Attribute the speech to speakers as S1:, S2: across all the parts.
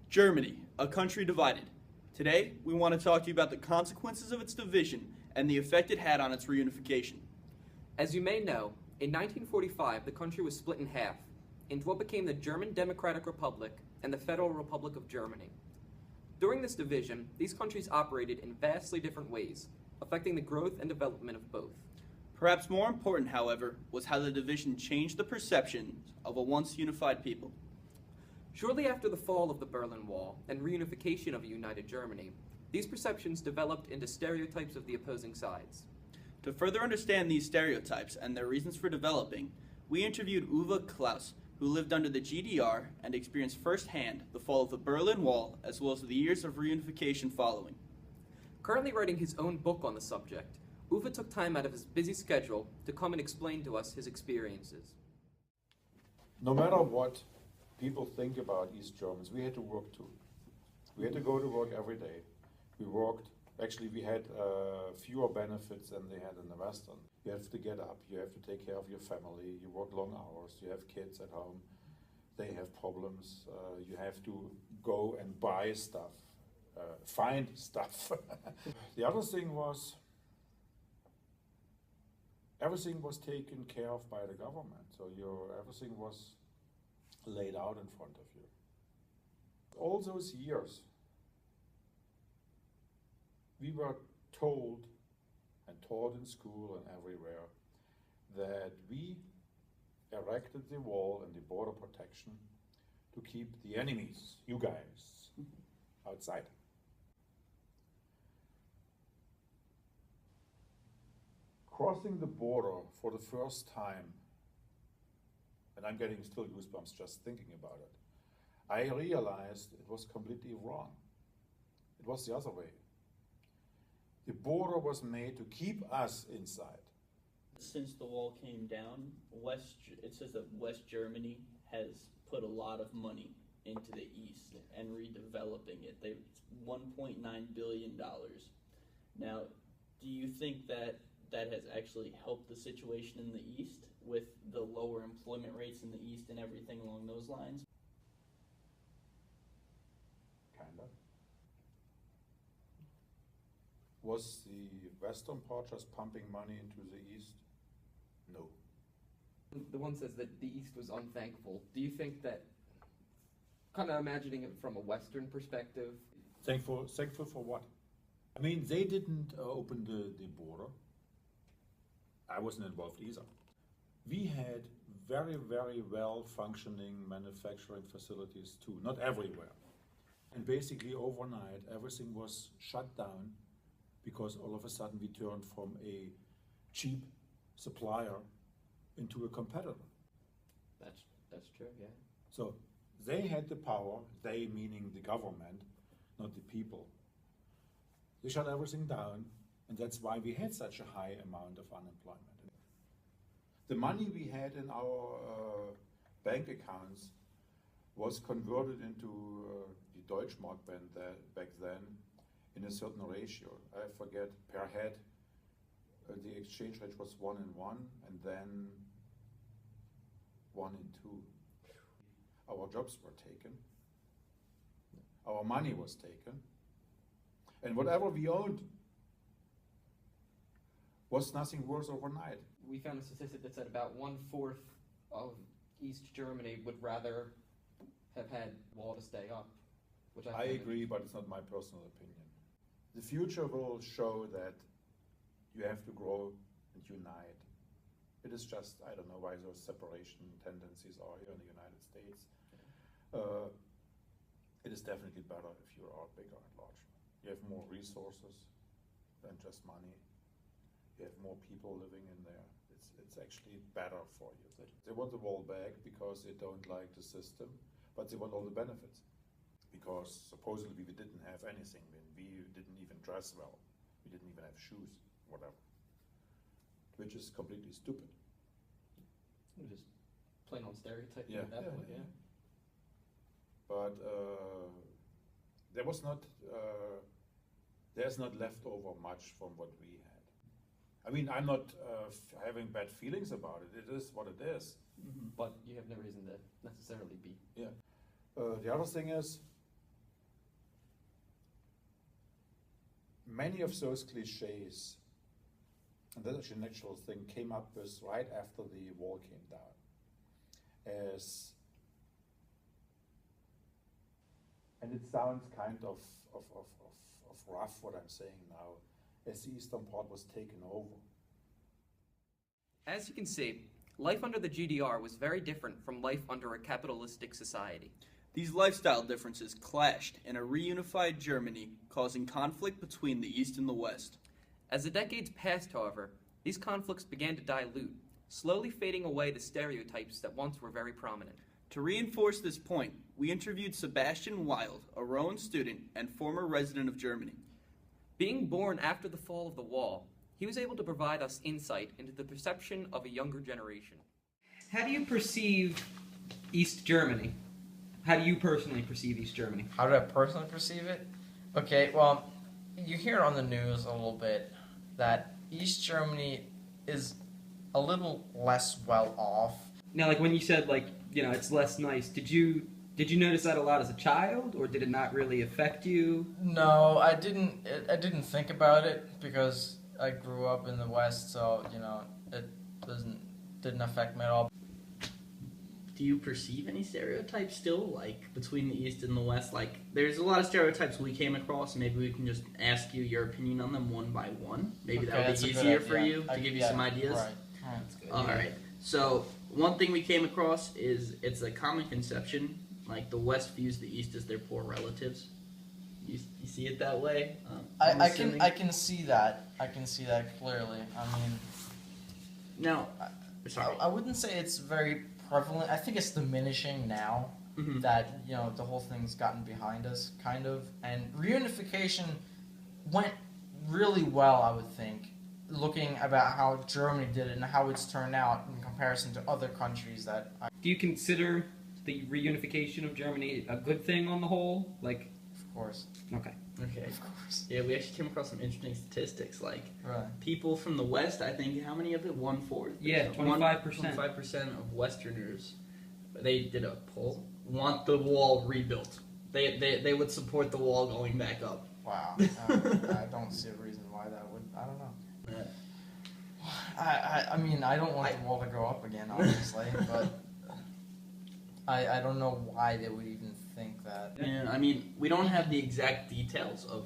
S1: Germany, a country divided. Today, we want to talk to you about the consequences of its division and the effect it had on its reunification.
S2: As you may know, in 1945 the country was split in half into what became the German Democratic Republic and the Federal Republic of Germany. During this division, these countries operated in vastly different ways, affecting the growth and development of both.
S1: Perhaps more important, however, was how the division changed the perceptions of a once unified people.
S2: Shortly after the fall of the Berlin Wall and reunification of a united Germany, these perceptions developed into stereotypes of the opposing sides.
S1: To further understand these stereotypes and their reasons for developing, we interviewed Uwe Klaus, who lived under the GDR and experienced firsthand the fall of the Berlin Wall as well as the years of reunification following.
S2: Currently writing his own book on the subject, Uwe took time out of his busy schedule to come and explain to us his experiences.
S3: No matter what people think about East Germans, we had to work too. We had to go to work every day. We worked, actually we had fewer benefits than they had in the Western. You have to get up, you have to take care of your family, you work long hours, you have kids at home, they have problems, you have to go and buy stuff, find stuff. The other thing was, everything was taken care of by the government, so everything was laid out in front of you. All those years, we were told and taught in school and everywhere that we erected the wall and the border protection to keep the enemies, you guys, outside. Crossing the border for the first time, and I'm getting still goosebumps just thinking about it, I realized it was completely wrong. It was the other way. The border was made to keep us inside.
S4: Since the wall came down, it says that West Germany has put a lot of money into the East and redeveloping it. They've $1.9 billion. Now, do you think that has actually helped the situation in the East with the lower employment rates in the East and everything along those lines?
S3: Kind of. Was the Western part just pumping money into the East? No.
S2: The one says that the East was unthankful. Do you think that, kind of imagining it from a Western perspective?
S3: Thankful for what? I mean, they didn't open the border. I wasn't involved either. We had very, very well functioning manufacturing facilities too, not everywhere. And basically overnight everything was shut down because all of a sudden we turned from a cheap supplier into a competitor.
S2: That's true, yeah.
S3: So they had the power, they meaning the government, not the people. They shut everything down, and that's why we had such a high amount of unemployment. The money we had in our bank accounts was converted into the Deutschmark back then in a certain ratio. I forget, per head, the exchange rate was 1 in 1, and then 1 in 2. Our jobs were taken, our money was taken, and whatever we owned was nothing worse overnight.
S2: We found a statistic that said about 1/4 of East Germany would rather have had wall to stay up, which
S3: I agree, but it's not my personal opinion. The future will show that you have to grow and unite. It is just, I don't know why those separation tendencies are here in the United States. It is definitely better if you are bigger and larger. You have more resources than just money. You have more people living in there. It's actually better for you. They want the wall back because they don't like the system, but they want all the benefits. Because supposedly we didn't have anything. We didn't even dress well. We didn't even have shoes, whatever. Which is completely stupid.
S2: Just plain on stereotyping at that point, yeah.
S3: But there's not left over much from what we had. I mean, I'm not having bad feelings about it. It is what it is.
S2: But you have no reason to necessarily be.
S3: Yeah. The other thing is, many of those cliches, and that's actually a natural thing, came up with right after the wall came down. And it sounds kind of rough what I'm saying now, as the Eastern part was taken over.
S2: As you can see, life under the GDR was very different from life under a capitalistic society.
S1: These lifestyle differences clashed in a reunified Germany, causing conflict between the East and the West.
S2: As the decades passed, however, these conflicts began to dilute, slowly fading away the stereotypes that once were very prominent.
S1: To reinforce this point, we interviewed Sebastian Wild, a Rowan student and former resident of Germany.
S2: Being born after the fall of the wall, he was able to provide us insight into the perception of a younger generation. How do you perceive East Germany? How do you personally perceive East Germany?
S5: How do I personally perceive it? Okay, well, you hear on the news a little bit that East Germany is a little less well off.
S2: Now, like when you said, it's less nice, did you notice that a lot as a child, or did it not really affect you?
S5: No, I didn't think about it because I grew up in the West, so, it didn't affect me at all.
S4: Do you perceive any stereotypes still, like, between the East and the West? Like, there's a lot of stereotypes we came across. Maybe we can just ask you your opinion on them one by one. Maybe that would be easier for you to give you some ideas.
S5: Right. That's good.
S4: All right. So, one thing we came across is it's a common conception. Like, the West views the East as their poor relatives. You see it that way?
S5: I can see that. I can see that clearly. I mean,
S4: Now, sorry.
S5: I wouldn't say it's very prevalent. I think it's diminishing now
S4: Mhm.
S5: that the whole thing's gotten behind us, kind of. And reunification went really well, I would think, looking about how Germany did it and how it's turned out in comparison to other countries that.
S2: Do you consider the reunification of Germany a good thing on the whole? Like,
S5: Of course,
S2: okay.
S4: Okay.
S5: of course.
S4: Yeah, we actually came across some interesting statistics. Like,
S5: Right.
S4: people from the West, I think, how many of it? 1/4?
S2: Yeah, 25%.
S4: 25% of Westerners, they did a poll, want the wall rebuilt. They would support the wall going back up.
S5: Wow. I don't see a reason why that would. I don't know. I mean, I don't want the wall to go up again, obviously, but I don't know why they would even think that.
S4: And I mean, we don't have the exact details of,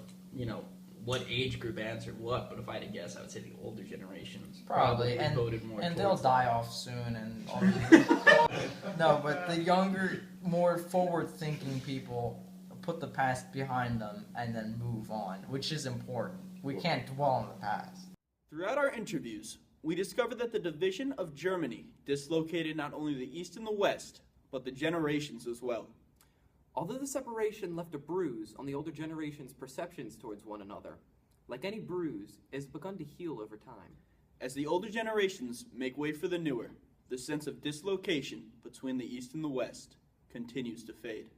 S4: what age group answered what, but if I had to guess, I would say the older generations
S5: Probably, and
S4: voted more
S5: they'll
S4: towards
S5: die off soon, and all these. No, but the younger, more forward-thinking people put the past behind them and then move on, which is important. We can't dwell on the past.
S1: Throughout our interviews, we discovered that the division of Germany dislocated not only the East and the West, but the generations as well.
S2: Although the separation left a bruise on the older generation's perceptions towards one another, like any bruise, it has begun to heal over time.
S1: As the older generations make way for the newer, the sense of dislocation between the East and the West continues to fade.